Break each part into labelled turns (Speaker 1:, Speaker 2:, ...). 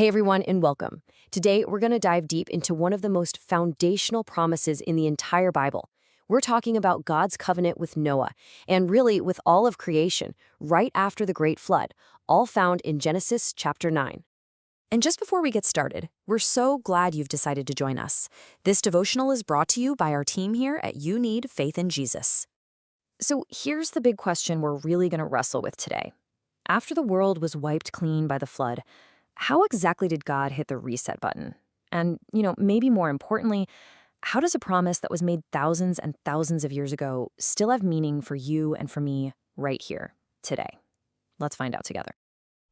Speaker 1: Hey everyone, and welcome. Today, we're going to dive deep into one of the most foundational promises in the entire Bible. We're talking about God's covenant with Noah, and really with all of creation, right after the Great Flood, all found in Genesis chapter 9. And just before we get started, we're so glad you've decided to join us. This devotional is brought to you by our team here at You Need Faith in Jesus. So here's the big question we're really going to wrestle with today. After the world was wiped clean by the flood, how exactly did God hit the reset button? And, maybe more importantly, how does a promise that was made thousands and thousands of years ago still have meaning for you and for me right here, today? Let's find out together.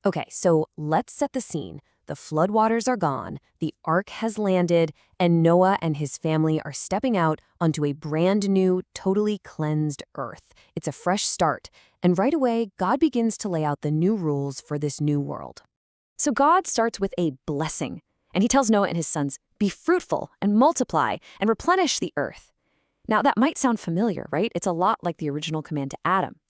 Speaker 1: Okay, so let's set the scene. The floodwaters are gone, the ark has landed, and Noah and his family are stepping out onto a brand new, totally cleansed earth. It's a fresh start, and right away, God begins to lay out the new rules for this new world. So God starts with a blessing, and he tells Noah and his sons, "Be fruitful and multiply and replenish the earth." Now, that might sound familiar, right? It's a lot like the original command to Adam.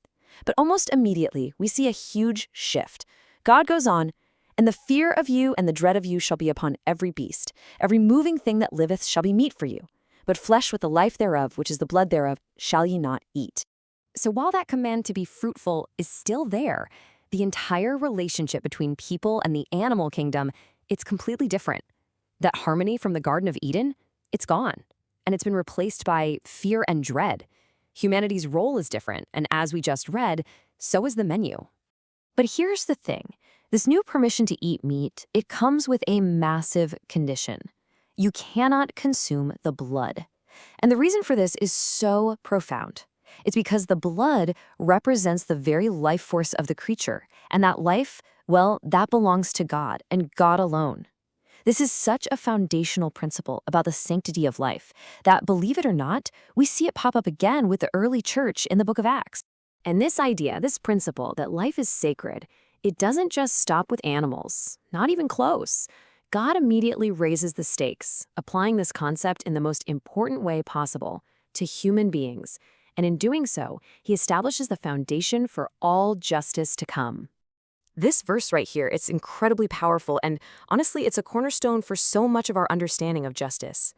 Speaker 1: But almost immediately, we see a huge shift. God goes on, "And the fear of you and the dread of you shall be upon every beast. Every moving thing that liveth shall be meat for you. But flesh with the life thereof, which is the blood thereof, shall ye not eat." So while that command to be fruitful is still there, the entire relationship between people and the animal kingdom, it's completely different. That harmony from the Garden of Eden, it's gone. And it's been replaced by fear and dread. Humanity's role is different, and as we just read, so is the menu. But here's the thing. This new permission to eat meat, it comes with a massive condition. You cannot consume the blood. And the reason for this is so profound. It's because the blood represents the very life force of the creature, and that life, well, that belongs to God and God alone. This is such a foundational principle about the sanctity of life that, believe it or not, we see it pop up again with the early church in the book of Acts. And this idea, this principle that life is sacred, it doesn't just stop with animals, not even close. God immediately raises the stakes, applying this concept in the most important way possible to human beings. And in doing so, he establishes the foundation for all justice to come. This verse right here, it's incredibly powerful, and honestly, it's a cornerstone for so much of our understanding of justice.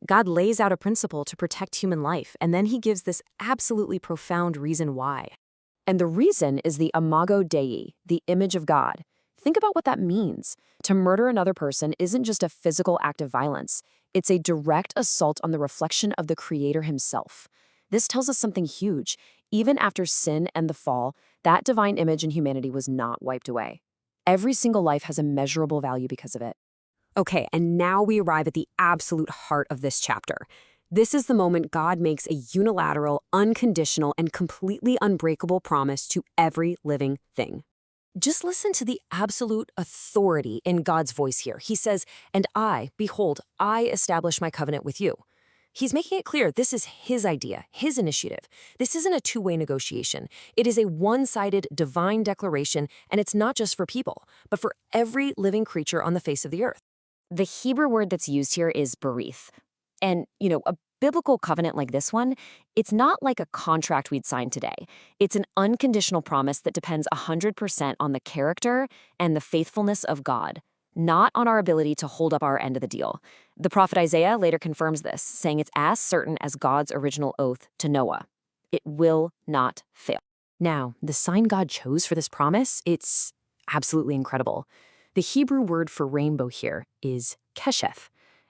Speaker 1: God lays out a principle to protect human life, and then he gives this absolutely profound reason why. And the reason is the imago Dei, the image of God. Think about what that means. To murder another person isn't just a physical act of violence. It's a direct assault on the reflection of the Creator himself. This tells us something huge. Even after sin and the fall, that divine image in humanity was not wiped away. Every single life has a measurable value because of it. Okay, and now we arrive at the absolute heart of this chapter. This is the moment God makes a unilateral, unconditional, and completely unbreakable promise to every living thing. Just listen to the absolute authority in God's voice here. He says, "And I, behold, I establish my covenant with you." He's making it clear this is his idea, his initiative. This isn't a two-way negotiation. It is a one-sided divine declaration, and it's not just for people, but for every living creature on the face of the earth. The Hebrew word that's used here is berith. And, a biblical covenant like this one, it's not like a contract we'd sign today. It's an unconditional promise that depends 100% on the character and the faithfulness of God, not on our ability to hold up our end of the deal. The prophet Isaiah later confirms this, saying it's as certain as God's original oath to Noah. It will not fail. Now, the sign God chose for this promise, it's absolutely incredible. The Hebrew word for rainbow here is keshef.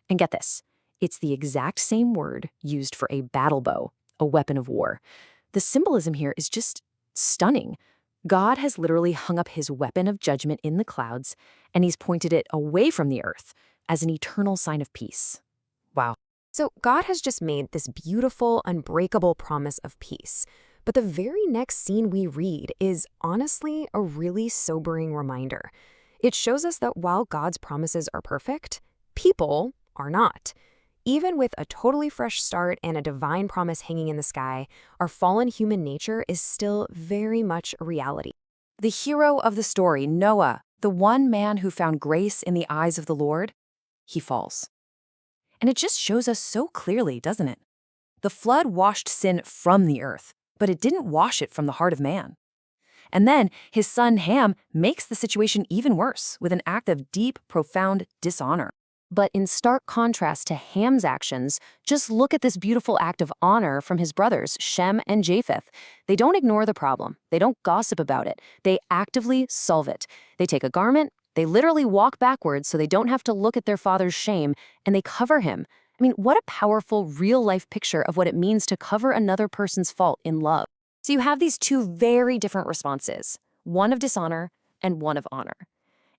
Speaker 1: And get this, it's the exact same word used for a battle bow, a weapon of war. The symbolism here is just stunning. God has literally hung up his weapon of judgment in the clouds, and he's pointed it away from the earth as an eternal sign of peace. Wow. So God has just made this beautiful, unbreakable promise of peace. But the very next scene we read is honestly a really sobering reminder. It shows us that while God's promises are perfect, people are not. Even with a totally fresh start and a divine promise hanging in the sky, our fallen human nature is still very much a reality. The hero of the story, Noah, the one man who found grace in the eyes of the Lord, he falls. And it just shows us so clearly, doesn't it? The flood washed sin from the earth, but it didn't wash it from the heart of man. And then his son Ham makes the situation even worse with an act of deep, profound dishonor. But in stark contrast to Ham's actions, just look at this beautiful act of honor from his brothers, Shem and Japheth. They don't ignore the problem. They don't gossip about it. They actively solve it. They take a garment, they literally walk backwards so they don't have to look at their father's shame, and they cover him. I mean, what a powerful, real-life picture of what it means to cover another person's fault in love. So you have these two very different responses, one of dishonor and one of honor.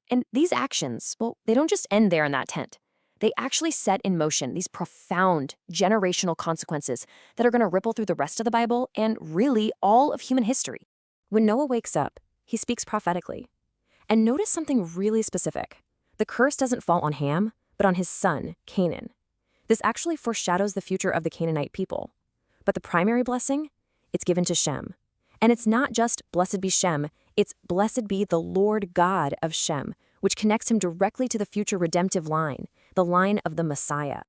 Speaker 1: And these actions, well, they don't just end there in that tent. They actually set in motion these profound generational consequences that are going to ripple through the rest of the Bible and really all of human history. When Noah wakes up, he speaks prophetically. And notice something really specific. The curse doesn't fall on Ham, but on his son, Canaan. This actually foreshadows the future of the Canaanite people. But the primary blessing? It's given to Shem. And it's not just blessed be Shem, it's blessed be the Lord God of Shem, which connects him directly to the future redemptive line, the line of the Messiah.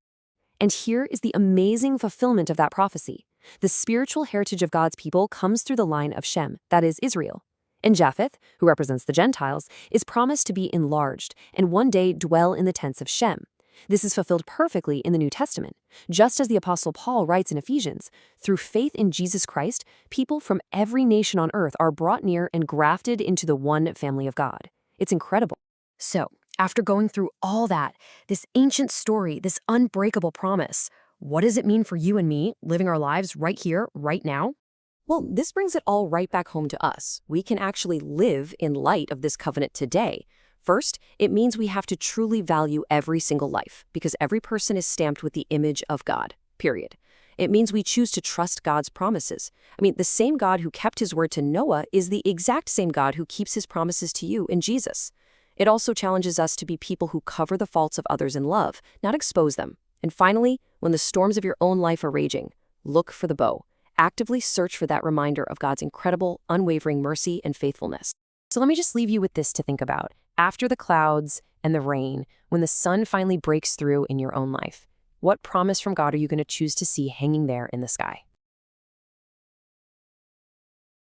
Speaker 1: And here is the amazing fulfillment of that prophecy. The spiritual heritage of God's people comes through the line of Shem, that is Israel. And Japheth, who represents the Gentiles, is promised to be enlarged and one day dwell in the tents of Shem. This is fulfilled perfectly in the New Testament. Just as the Apostle Paul writes in Ephesians, through faith in Jesus Christ, people from every nation on earth are brought near and grafted into the one family of God. It's incredible. So, after going through all that, this ancient story, this unbreakable promise, what does it mean for you and me living our lives right here, right now? Well, this brings it all right back home to us. We can actually live in light of this covenant today. First, it means we have to truly value every single life, because every person is stamped with the image of God, period. It means we choose to trust God's promises. I mean, the same God who kept his word to Noah is the exact same God who keeps his promises to you in Jesus. It also challenges us to be people who cover the faults of others in love, not expose them. And finally, when the storms of your own life are raging, look for the bow. Actively search for that reminder of God's incredible, unwavering mercy and faithfulness. So let me just leave you with this to think about. After the clouds and the rain, when the sun finally breaks through in your own life, what promise from God are you going to choose to see hanging there in the sky?